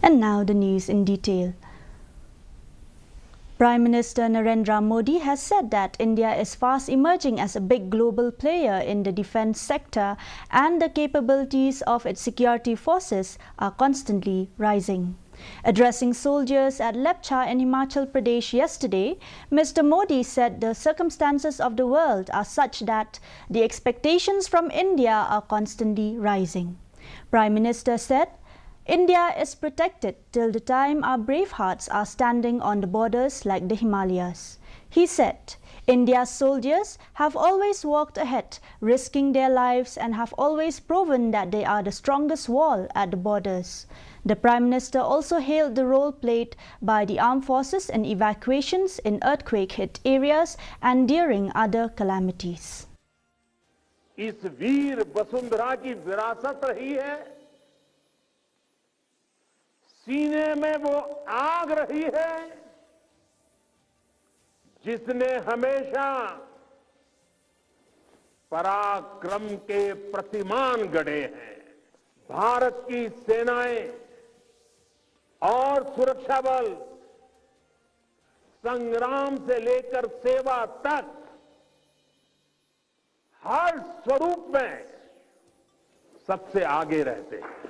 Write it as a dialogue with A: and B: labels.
A: And now the news in detail. Prime Minister Narendra Modi has said that India is fast emerging as a big global player in the defence sector and the capabilities of its security forces are constantly rising. Addressing soldiers at Lepcha in Himachal Pradesh yesterday, Mr. Modi said the circumstances of the world are such that the expectations from India are constantly rising. Prime Minister said, India is protected till the time our brave hearts are standing on the borders like the Himalayas. He said, India's soldiers have always walked ahead, risking their lives and have always proven that they are the strongest wall at the borders. The Prime Minister also hailed the role played by the armed forces in evacuations in earthquake-hit areas and during other calamities.
B: इस वीर वसुंधरा की विरासत रही है, सीने में वो आग रही है जिसने हमेशा पराक्रम के प्रतिमान गढ़े हैं। भारत की सेनाएं और सुरक्षा बल संग्राम से लेकर सेवा तक हर स्वरूप में सबसे आगे रहते हैं।